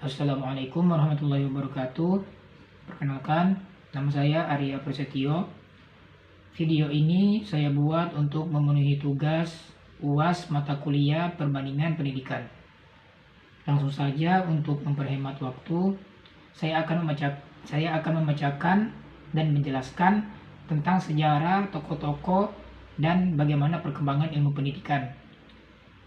Assalamualaikum warahmatullahi wabarakatuh. Perkenalkan, nama saya Arya Prasetyo. Video ini saya buat untuk memenuhi tugas UAS mata kuliah perbandingan pendidikan. Langsung saja untuk memperhemat waktu, saya akan membacakan dan menjelaskan tentang sejarah tokoh-tokoh dan bagaimana perkembangan ilmu pendidikan.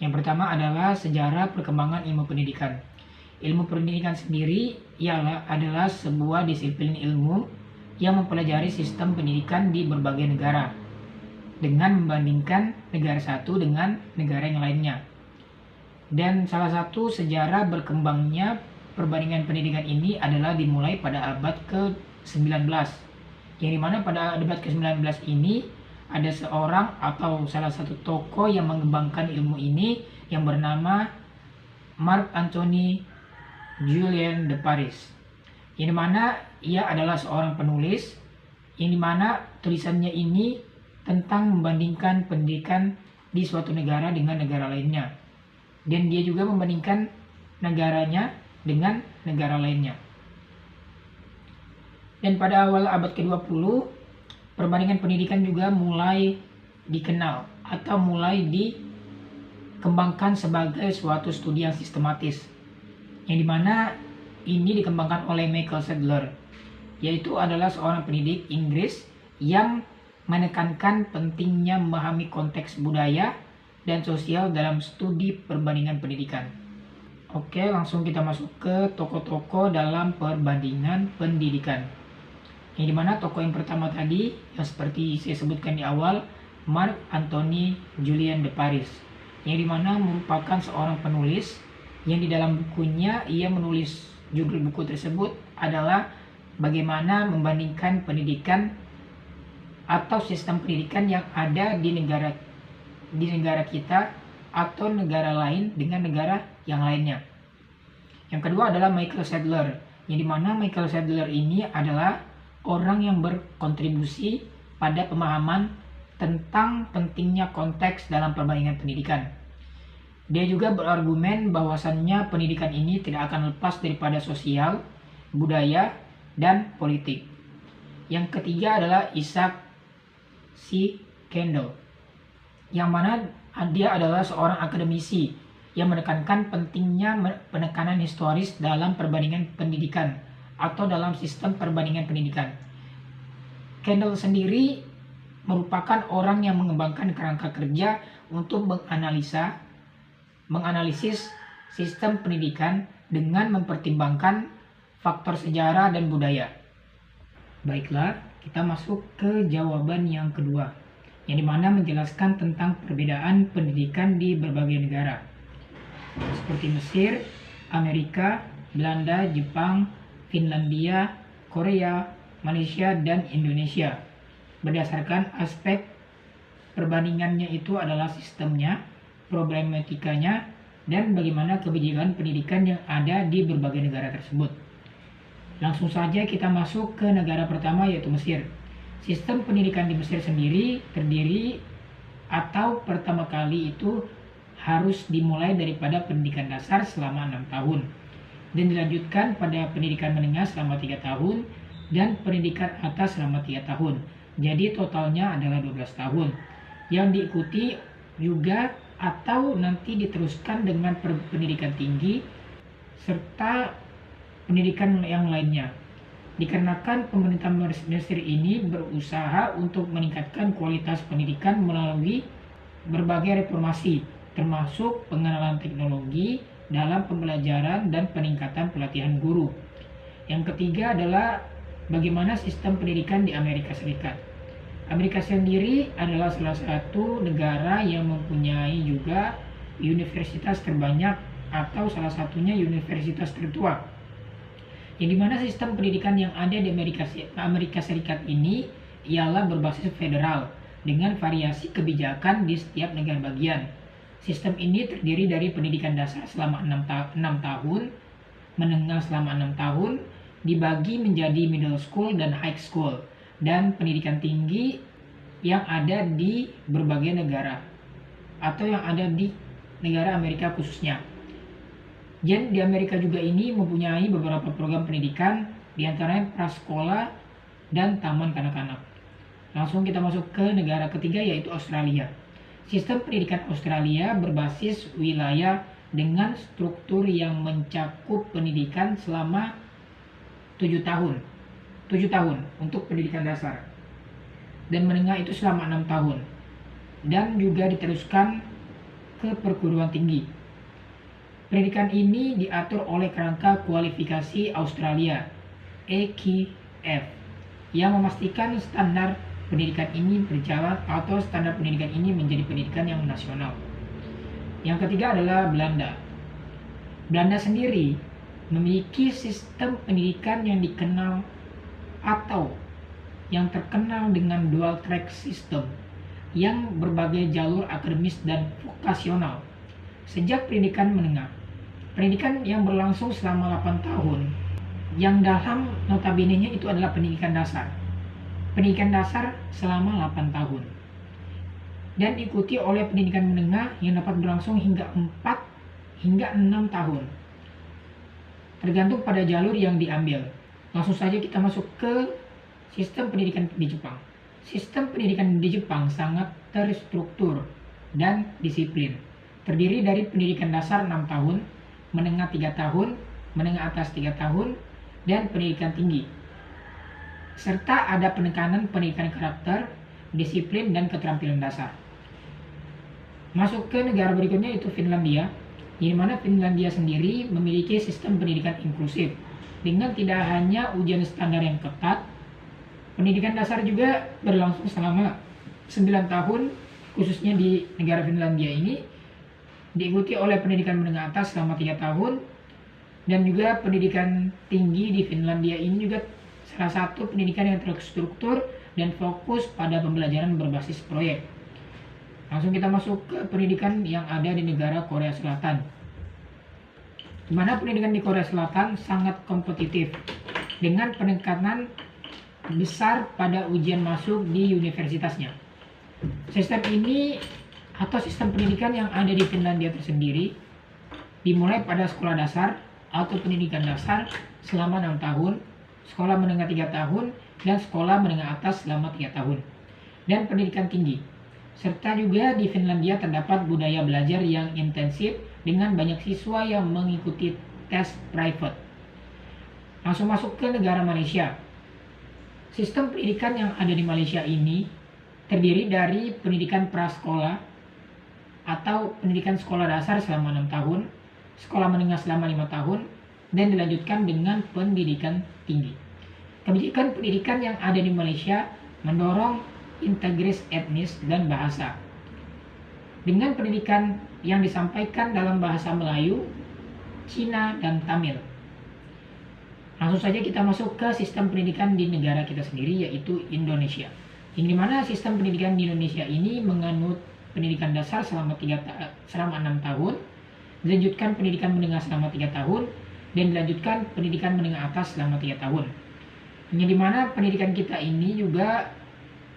Yang pertama adalah sejarah perkembangan ilmu pendidikan. Ilmu pendidikan sendiri adalah sebuah disiplin ilmu yang mempelajari sistem pendidikan di berbagai negara dengan membandingkan negara satu dengan negara yang lainnya. Dan salah satu sejarah berkembangnya perbandingan pendidikan ini adalah dimulai pada abad ke-19. Yang dimana pada abad ke-19 ini ada seorang atau salah satu tokoh yang mengembangkan ilmu ini yang bernama Marc Anthony Julian de Paris, yang dimana ia adalah seorang penulis, yang dimana tulisannya ini tentang membandingkan pendidikan di suatu negara dengan negara lainnya, dan dia juga membandingkan negaranya dengan negara lainnya. Dan pada awal abad ke-20, perbandingan pendidikan juga mulai dikenal atau mulai dikembangkan sebagai suatu studi yang sistematis, yang dimana ini dikembangkan oleh Michael Sadleir, yaitu adalah seorang pendidik Inggris yang menekankan pentingnya memahami konteks budaya dan sosial dalam studi perbandingan pendidikan. Oke, langsung kita masuk ke tokoh-tokoh dalam perbandingan pendidikan. Yang dimana tokoh yang pertama tadi, yang seperti saya sebutkan di awal, Marc Anthony Julian de Paris, yang dimana merupakan seorang penulis yang di dalam bukunya ia menulis judul buku tersebut adalah bagaimana membandingkan pendidikan atau sistem pendidikan yang ada di negara kita atau negara lain dengan negara yang lainnya. Yang kedua adalah Michael Sadleir, yang dimana Michael Sadleir ini adalah orang yang berkontribusi pada pemahaman tentang pentingnya konteks dalam perbandingan pendidikan. Dia juga berargumen bahwasannya pendidikan ini tidak akan lepas daripada sosial, budaya, dan politik. Yang ketiga adalah Isaac C. Kendall, yang mana dia adalah seorang akademisi yang menekankan pentingnya penekanan historis dalam perbandingan pendidikan atau dalam sistem perbandingan pendidikan. Kendall sendiri merupakan orang yang mengembangkan kerangka kerja untuk menganalisis sistem pendidikan dengan mempertimbangkan faktor sejarah dan budaya. Baiklah, kita masuk ke jawaban yang kedua, yang dimana menjelaskan tentang perbedaan pendidikan di berbagai negara, seperti Mesir, Amerika, Belanda, Jepang, Finlandia, Korea, Malaysia, dan Indonesia. Berdasarkan aspek perbandingannya itu adalah sistemnya, problematikanya, dan bagaimana kebijakan pendidikan yang ada di berbagai negara tersebut. Langsung saja kita masuk ke negara pertama, yaitu Mesir. Sistem pendidikan di Mesir sendiri terdiri atau pertama kali itu harus dimulai daripada pendidikan dasar selama 6 tahun dan dilanjutkan pada pendidikan menengah selama 3 tahun dan pendidikan atas selama 3 tahun. Jadi totalnya adalah 12 tahun yang diikuti juga atau nanti diteruskan dengan pendidikan tinggi serta pendidikan yang lainnya. Dikarenakan pemerintah Mesir ini berusaha untuk meningkatkan kualitas pendidikan melalui berbagai reformasi, termasuk pengenalan teknologi dalam pembelajaran dan peningkatan pelatihan guru. Yang ketiga adalah bagaimana sistem pendidikan di Amerika Serikat. Amerika sendiri adalah salah satu negara yang mempunyai juga universitas terbanyak atau salah satunya universitas tertua. Yang dimana sistem pendidikan yang ada di Amerika Serikat ini ialah berbasis federal dengan variasi kebijakan di setiap negara bagian. Sistem ini terdiri dari pendidikan dasar selama 6 tahun, menengah selama 6 tahun, dibagi menjadi middle school dan high school, dan pendidikan tinggi yang ada di berbagai negara atau yang ada di negara Amerika khususnya. Dan di Amerika juga ini mempunyai beberapa program pendidikan, diantaranya prasekolah dan taman kanak-kanak. Langsung kita masuk ke negara ketiga, yaitu Australia. Sistem pendidikan Australia berbasis wilayah dengan struktur yang mencakup pendidikan selama 7 tahun. 7 tahun untuk pendidikan dasar. Dan menengah itu selama 6 tahun. Dan juga diteruskan ke perguruan tinggi. Pendidikan ini diatur oleh Kerangka Kualifikasi Australia (EQF) yang memastikan standar pendidikan ini berjalan atau standar pendidikan ini menjadi pendidikan yang nasional. Yang ketiga adalah Belanda. Belanda sendiri memiliki sistem pendidikan yang dikenal atau yang terkenal dengan dual track system yang berbagai jalur akademis dan vokasional. Sejak pendidikan menengah, pendidikan yang berlangsung selama 8 tahun, yang dalam notabene-nya itu adalah pendidikan dasar. Pendidikan dasar selama 8 tahun. Dan diikuti oleh pendidikan menengah yang dapat berlangsung hingga 4 hingga 6 tahun. Tergantung pada jalur yang diambil. Langsung saja kita masuk ke sistem pendidikan di Jepang. Sistem pendidikan di Jepang sangat terstruktur dan disiplin. Terdiri dari pendidikan dasar 6 tahun, menengah 3 tahun, menengah atas 3 tahun, dan pendidikan tinggi. Serta ada penekanan pendidikan karakter, disiplin, dan keterampilan dasar. Masuk ke negara berikutnya, yaitu Finlandia, di mana Finlandia sendiri memiliki sistem pendidikan inklusif dengan tidak hanya ujian standar yang ketat, pendidikan dasar juga berlangsung selama 9 tahun, khususnya di negara Finlandia ini, diikuti oleh pendidikan menengah atas selama 3 tahun, dan juga pendidikan tinggi di Finlandia ini juga salah satu pendidikan yang terstruktur dan fokus pada pembelajaran berbasis proyek. Langsung kita masuk ke pendidikan yang ada di negara Korea Selatan. Di mana pendidikan di Korea Selatan sangat kompetitif dengan penekanan besar pada ujian masuk di universitasnya. Sistem ini atau sistem pendidikan yang ada di Finlandia tersendiri dimulai pada sekolah dasar atau pendidikan dasar selama 6 tahun, sekolah menengah 3 tahun, dan sekolah menengah atas selama 3 tahun, dan pendidikan tinggi. Serta juga di Finlandia terdapat budaya belajar yang intensif dengan banyak siswa yang mengikuti tes private. Langsung masuk ke negara Malaysia. Sistem pendidikan yang ada di Malaysia ini terdiri dari pendidikan prasekolah atau pendidikan sekolah dasar selama 6 tahun, sekolah menengah selama 5 tahun, dan dilanjutkan dengan pendidikan tinggi. Kebijakan pendidikan yang ada di Malaysia mendorong integritas etnis dan bahasa. Dengan pendidikan yang disampaikan dalam bahasa Melayu, Cina, dan Tamil. Langsung saja kita masuk ke sistem pendidikan di negara kita sendiri, yaitu Indonesia. Yang dimana sistem pendidikan di Indonesia ini menganut pendidikan dasar selama 6 tahun, dilanjutkan pendidikan menengah selama 3 tahun, dan dilanjutkan pendidikan menengah atas selama 3 tahun. Yang dimana pendidikan kita ini juga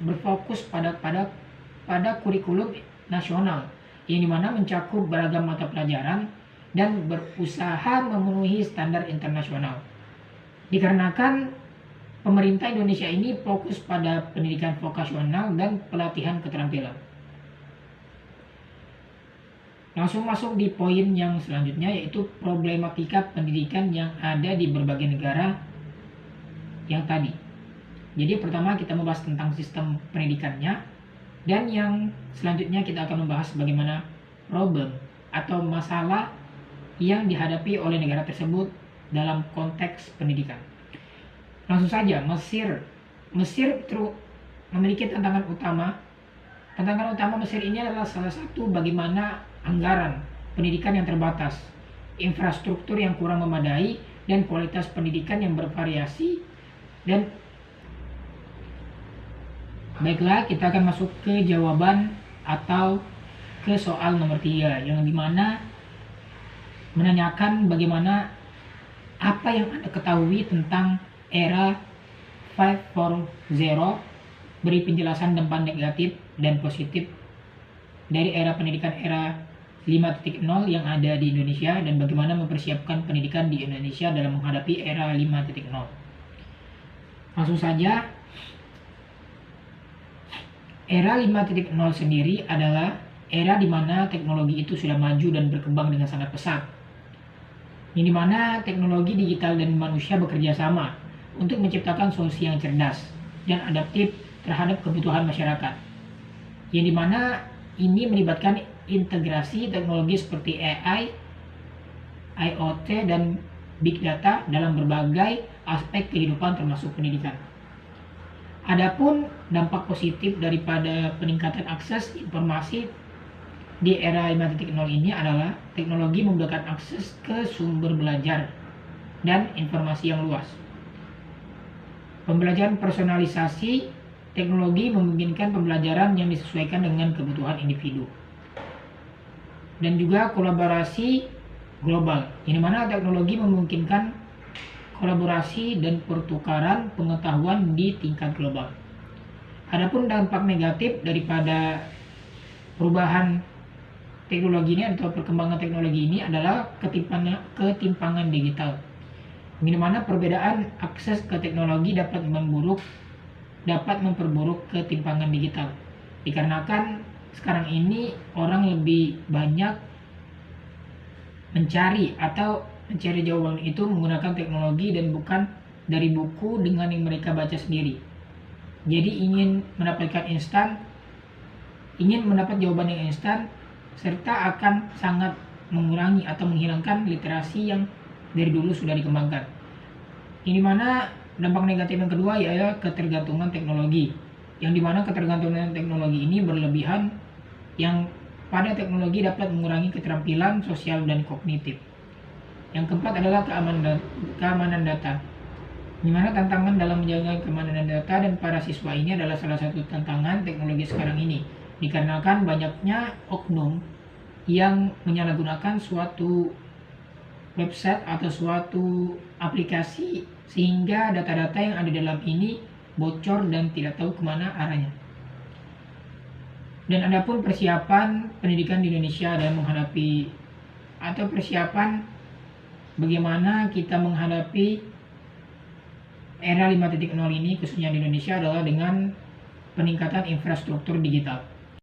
berfokus pada kurikulum nasional, yang dimana mencakup beragam mata pelajaran dan berusaha memenuhi standar internasional. Dikarenakan pemerintah Indonesia ini fokus pada pendidikan vokasional dan pelatihan keterampilan. Langsung masuk di poin yang selanjutnya, yaitu problematika pendidikan yang ada di berbagai negara yang tadi. Jadi pertama kita membahas tentang sistem pendidikannya, dan yang selanjutnya kita akan membahas bagaimana problem atau masalah yang dihadapi oleh negara tersebut dalam konteks pendidikan. Langsung saja, Mesir memiliki tantangan utama. Tantangan utama Mesir ini adalah salah satu bagaimana anggaran pendidikan yang terbatas, infrastruktur yang kurang memadai, dan kualitas pendidikan yang bervariasi. Dan baiklah, kita akan masuk ke jawaban atau ke soal nomor 3, yang dimana menanyakan bagaimana apa yang Anda ketahui tentang era 540, beri penjelasan depan negatif dan positif dari era pendidikan era 5.0 yang ada di Indonesia dan bagaimana mempersiapkan pendidikan di Indonesia dalam menghadapi era 5.0. Langsung saja, era 5.0 sendiri adalah era di mana teknologi itu sudah maju dan berkembang dengan sangat pesat. Ini di mana teknologi digital dan manusia bekerja sama untuk menciptakan solusi yang cerdas dan adaptif terhadap kebutuhan masyarakat. Yang di mana ini melibatkan integrasi teknologi seperti AI, IoT, dan Big Data dalam berbagai aspek kehidupan termasuk pendidikan. Adapun dampak positif daripada peningkatan akses informasi di era 5.0 ini adalah teknologi memudahkan akses ke sumber belajar dan informasi yang luas. Pembelajaran personalisasi, teknologi memungkinkan pembelajaran yang disesuaikan dengan kebutuhan individu. Dan juga kolaborasi global, di mana teknologi memungkinkan kolaborasi dan pertukaran pengetahuan di tingkat global. Adapun dampak negatif daripada perubahan teknologi ini atau perkembangan teknologi ini adalah ketimpangan digital, di mana perbedaan akses ke teknologi dapat memperburuk ketimpangan digital. Dikarenakan sekarang ini orang lebih banyak mencari jawaban itu menggunakan teknologi dan bukan dari buku dengan yang mereka baca sendiri. Jadi ingin mendapat jawaban yang instan, serta akan sangat mengurangi atau menghilangkan literasi yang dari dulu sudah dikembangkan. Ini mana dampak negatif yang kedua yaitu ketergantungan teknologi, yang dimana ketergantungan teknologi ini berlebihan, yang pada teknologi dapat mengurangi keterampilan sosial dan kognitif. Yang keempat adalah keamanan data, di mana tantangan dalam menjaga keamanan data dan para siswa ini adalah salah satu tantangan teknologi sekarang ini, dikarenakan banyaknya oknum yang menyalahgunakan suatu website atau suatu aplikasi sehingga data-data yang ada dalam ini bocor dan tidak tahu kemana arahnya. Dan adapun persiapan pendidikan di Indonesia dalam menghadapi atau persiapan bagaimana kita menghadapi era 5.0 ini khususnya di Indonesia adalah dengan peningkatan infrastruktur digital.